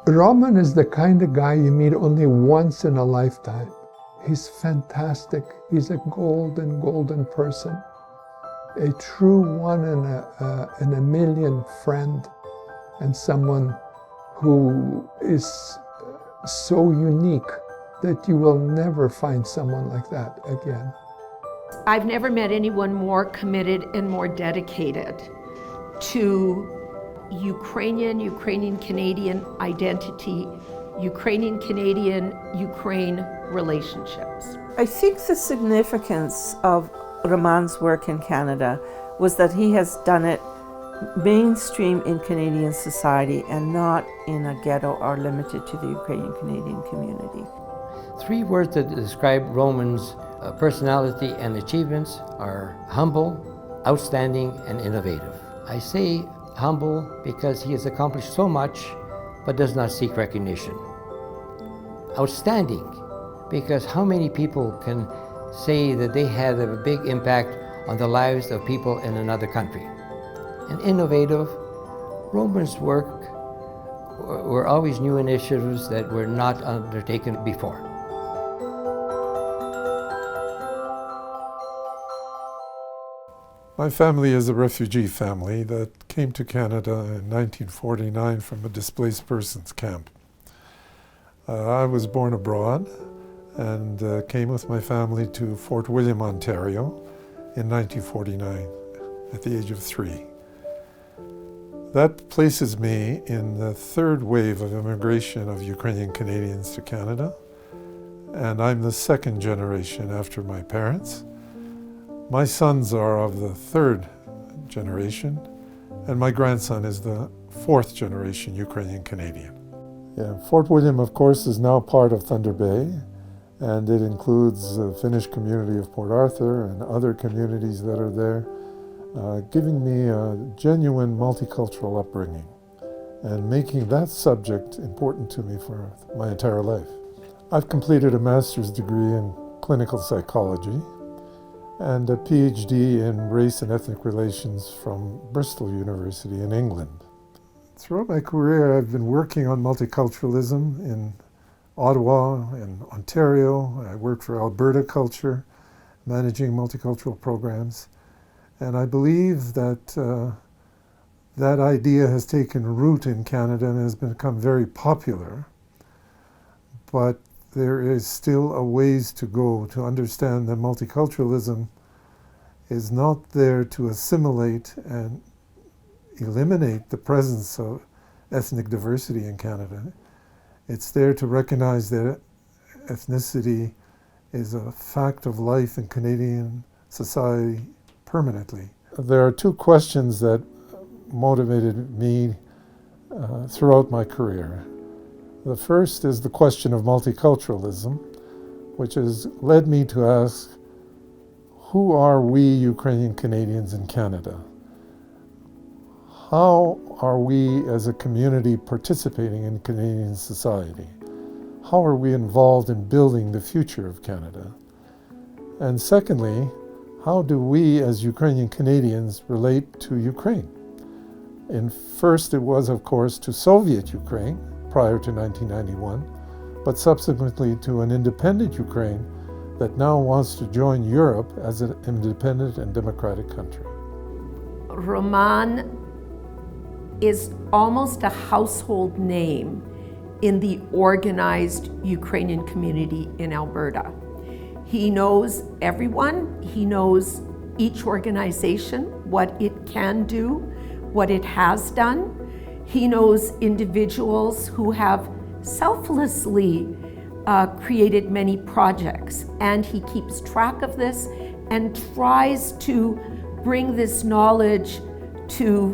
Roman is the kind of guy you meet only once in a lifetime. He's fantastic. He's a golden person. A true one in a million friend, and someone who is so unique that you will never find someone like that again. I've never met anyone more committed and more dedicated to Ukrainian Canadian identity, Ukrainian Canadian Ukraine relationships. I think the significance of Roman's work in Canada was that he has done it mainstream in Canadian society and not in a ghetto or limited to the Ukrainian Canadian community. Three words that describe Roman's personality and achievements are humble, outstanding, and innovative. I say humble because he has accomplished so much but does not seek recognition. Outstanding because how many people can say that they had a big impact on the lives of people in another country. And innovative, Roman's work were always new initiatives that were not undertaken before. My family is a refugee family that came to Canada in 1949 from a displaced persons camp. I was born abroad and came with my family to Fort William, Ontario in 1949 at the age of 3. That places me in the third wave of immigration of Ukrainian Canadians to Canada, and I'm the second generation after my parents. My sons are of the third generation, and my grandson is the fourth generation Ukrainian Canadian. Yeah, Fort William, of course, is now part of Thunder Bay, and it includes the Finnish community of Port Arthur and other communities that are there, giving me a genuine multicultural upbringing and making that subject important to me for my entire life. I've completed a master's degree in clinical psychology and a PhD in race and ethnic relations from Bristol University in England. Throughout my career, I've been working on multiculturalism in Ottawa and Ontario. I worked for Alberta Culture, managing multicultural programs. And I believe that that idea has taken root in Canada and has become very popular. But there is still a ways to go to understand that multiculturalism is not there to assimilate and eliminate the presence of ethnic diversity in Canada. It's there to recognize that ethnicity is a fact of life in Canadian society permanently. There are two questions that motivated me throughout my career. The first is the question of multiculturalism, which has led me to ask, who are we Ukrainian Canadians in Canada? How are we as a community participating in Canadian society? How are we involved in building the future of Canada? And secondly, how do we as Ukrainian Canadians relate to Ukraine? And first it was, of course, to Soviet Ukraine prior to 1991, but subsequently to an independent Ukraine that now wants to join Europe as an independent and democratic country. Roman is almost a household name in the organized Ukrainian community in Alberta. He knows everyone, he knows each organization, what it can do, what it has done. He knows individuals who have selflessly created many projects, and he keeps track of this and tries to bring this knowledge to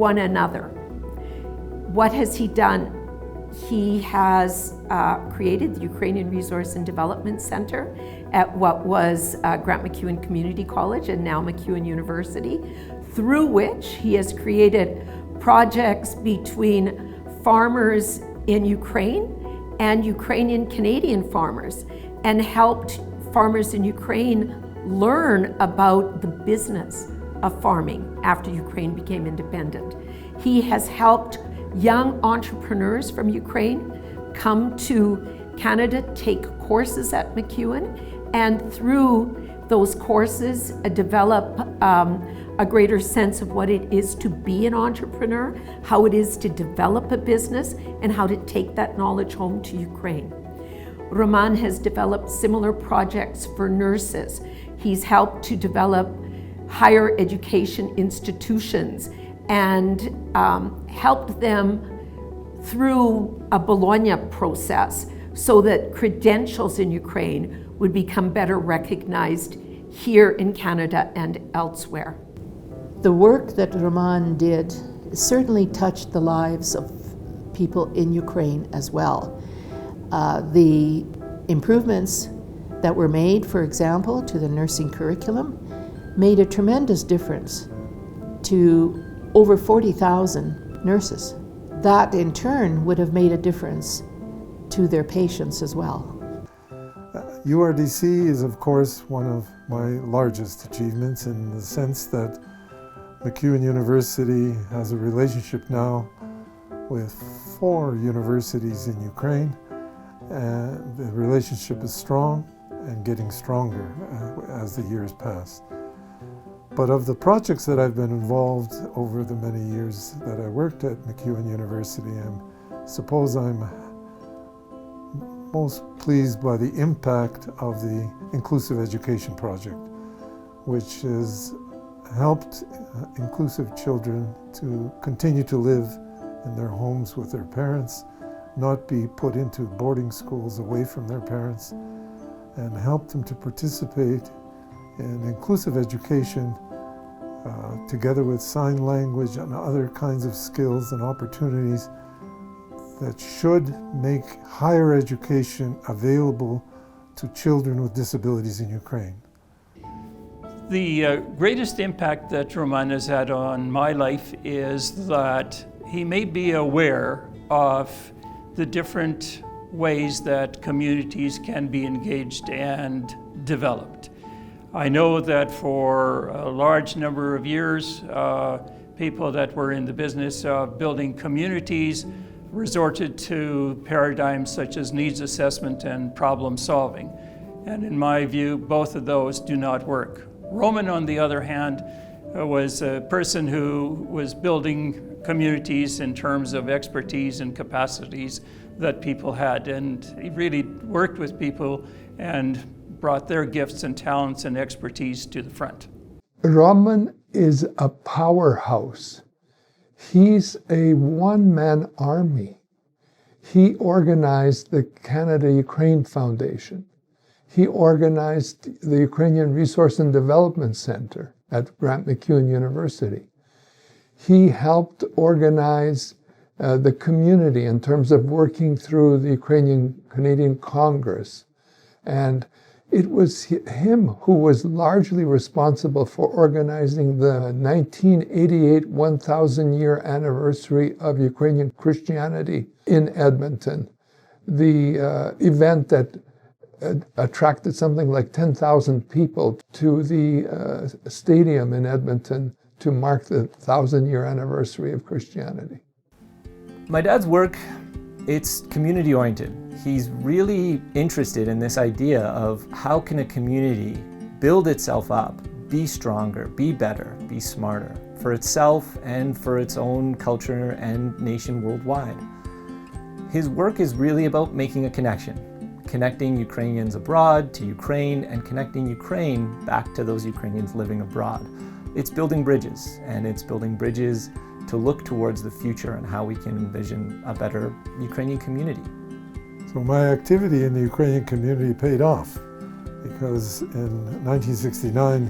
one another. What has he done? He has created the Ukrainian Resource and Development Center at what was Grant MacEwan Community College and now MacEwan University, through which he has created projects between farmers in Ukraine and Ukrainian Canadian farmers, and helped farmers in Ukraine learn about the business of farming after Ukraine became independent. He has helped Young entrepreneurs from Ukraine come to Canada, take courses at MacEwan, and through those courses develop a greater sense of what it is to be an entrepreneur, how it is to develop a business, and how to take that knowledge home to Ukraine. Roman has developed similar projects for nurses. He's helped to develop higher education institutions and helped them through a Bologna process so that credentials in Ukraine would become better recognized here in Canada and elsewhere. The work that Roman did certainly touched the lives of people in Ukraine as well. The improvements that were made, for example, to the nursing curriculum, made a tremendous difference to over 40,000 nurses. That in turn would have made a difference to their patients as well. URDC is of course one of my largest achievements in the sense that MacEwan University has a relationship now with 4 universities in Ukraine, and the relationship is strong and getting stronger as the years pass. But of the projects that I've been involved over the many years that I worked at MacEwan University, I suppose I'm most pleased by the impact of the Inclusive Education Project, which has helped inclusive children to continue to live in their homes with their parents, not be put into boarding schools away from their parents, and help them to participate in inclusive education together with sign language and other kinds of skills and opportunities that should make higher education available to children with disabilities in Ukraine. The greatest impact that Roman has had on my life is that he may be aware of the different ways that communities can be engaged and developed. I know that for a large number of years, people that were in the business of building communities resorted to paradigms such as needs assessment and problem solving. And in my view, both of those do not work. Roman, on the other hand, was a person who was building communities in terms of expertise and capacities that people had. And he really worked with people and brought their gifts and talents and expertise to the front. Roman is a powerhouse. He's a one-man army. He organized the Canada-Ukraine Foundation. He organized the Ukrainian Resource and Development Center at Grant MacEwan University. He helped organize the community in terms of working through the Ukrainian-Canadian Congress. And it was him who was largely responsible for organizing the 1988 1,000-year anniversary of Ukrainian Christianity in Edmonton, the event that attracted something like 10,000 people to the stadium in Edmonton to mark the 1,000-year anniversary of Christianity. My dad's work, it's community-oriented. He's really interested in this idea of how can a community build itself up, be stronger, be better, be smarter for itself and for its own culture and nation worldwide. His work is really about making a connection, connecting Ukrainians abroad to Ukraine and connecting Ukraine back to those Ukrainians living abroad. It's building bridges, and it's building bridges to look towards the future and how we can envision a better Ukrainian community. So my activity in the Ukrainian community paid off, because in 1969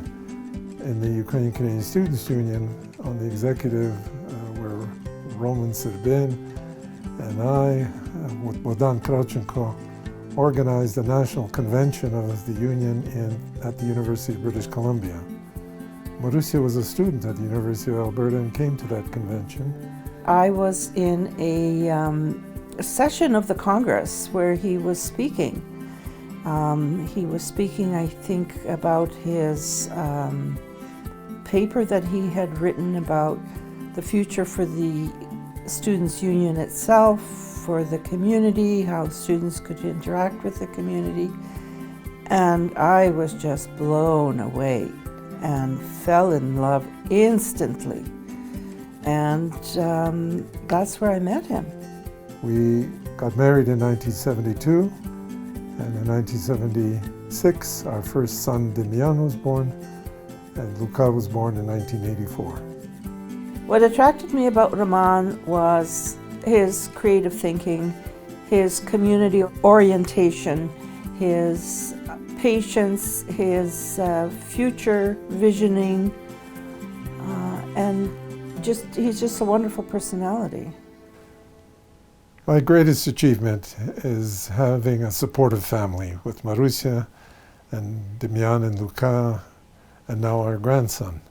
in the Ukrainian Canadian Students' Union on the executive where Roman Serbin and I, with Bogdan Kravchenko, organized a national convention of the union at the University of British Columbia. Marussia was a student at the University of Alberta and came to that convention. I was in a session of the Congress where he was speaking. He was speaking, I think, about his paper that he had written about the future for the students' union itself, for the community, how students could interact with the community. And I was just blown away and fell in love instantly. And that's where I met him. We got married in 1972, and in 1976 our first son Demian was born, and Luca was born in 1984. What attracted me about Roman was his creative thinking, his community orientation, his patience, his future visioning, and he's just a wonderful personality. My greatest achievement is having a supportive family with Marusia and Demian and Luca, and now our grandson.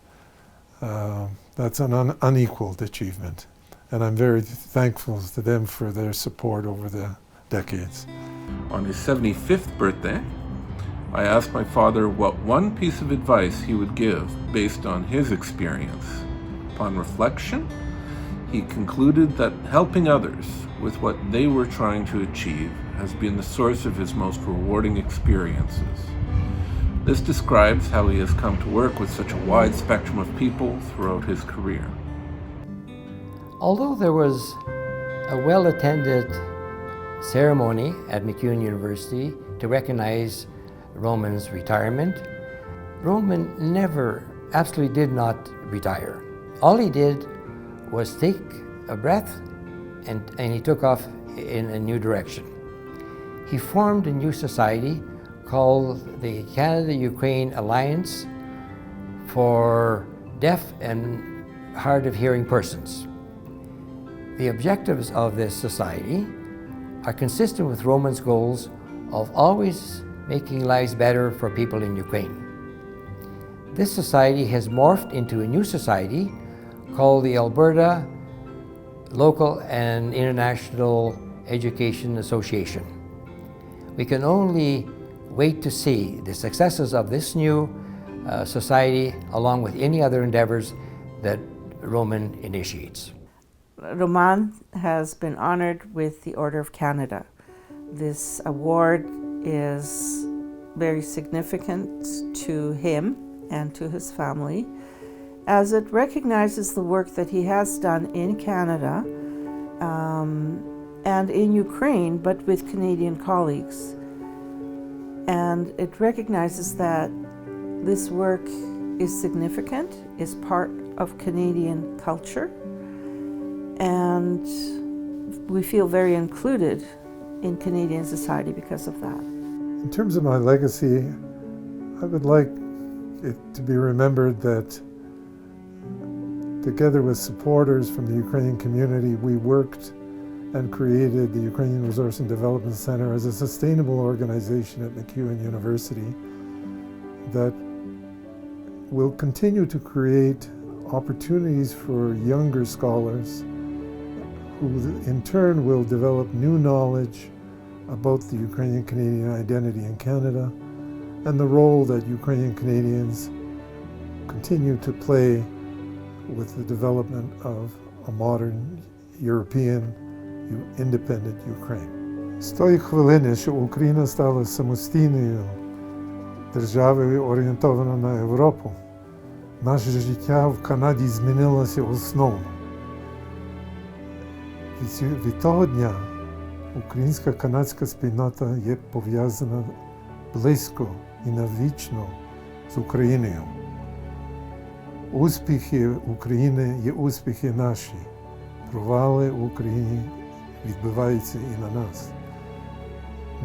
That's an unequaled achievement, and I'm very thankful to them for their support over the decades. On his 75th birthday, I asked my father what one piece of advice he would give based on his experience. Upon reflection, he concluded that helping others with what they were trying to achieve has been the source of his most rewarding experiences. This describes how he has come to work with such a wide spectrum of people throughout his career. Although there was a well-attended ceremony at MacEwan University to recognize Roman's retirement, Roman absolutely did not retire. All he did was take a breath and he took off in a new direction. He formed a new society called the Canada-Ukraine Alliance for Deaf and Hard of Hearing Persons. The objectives of this society are consistent with Roman's goals of always making lives better for people in Ukraine. This society has morphed into a new society called the Alberta Local and International Education Association. We can only wait to see the successes of this new society along with any other endeavors that Roman initiates. Roman has been honored with the Order of Canada. This award is very significant to him and to his family, as it recognizes the work that he has done in Canada and in Ukraine, but with Canadian colleagues. And it recognizes that this work is significant, is part of Canadian culture, and we feel very included in Canadian society because of that. In terms of my legacy, I would like it to be remembered that together with supporters from the Ukrainian community, we worked and created the Ukrainian Resource and Development Center as a sustainable organization at MacEwan University that will continue to create opportunities for younger scholars who in turn will develop new knowledge about the Ukrainian-Canadian identity in Canada and the role that Ukrainian Canadians continue to play with the development of a modern European independent Ukraine. З тої хвилини, що Україна стала самостійною державою, орієнтованою на Європу, наше життя в Канаді змінилося основно. Від того дня українська канадська спільнота є пов'язана близько і навічно з Україною. Успіхи України є успіхи наші. Провали в Україні відбиваються і на нас.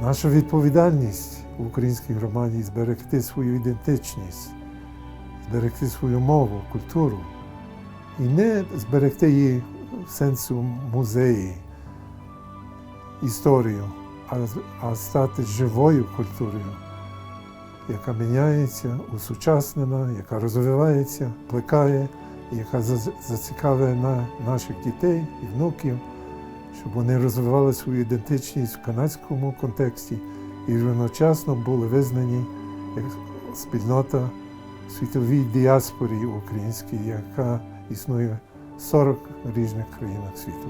Наша відповідальність в українській громаді – зберегти свою ідентичність, зберегти свою мову, культуру. І не зберегти її в сенсу музеї, історію, а стати живою культурою, яка міняється, усучаснена, яка розвивається, плекає, яка зацікавляє наших дітей і внуків, щоб вони розвивали свою ідентичність в канадському контексті і одночасно були визнані як спільнота в світовій діаспорі українській, яка існує 40 різних країнах світу.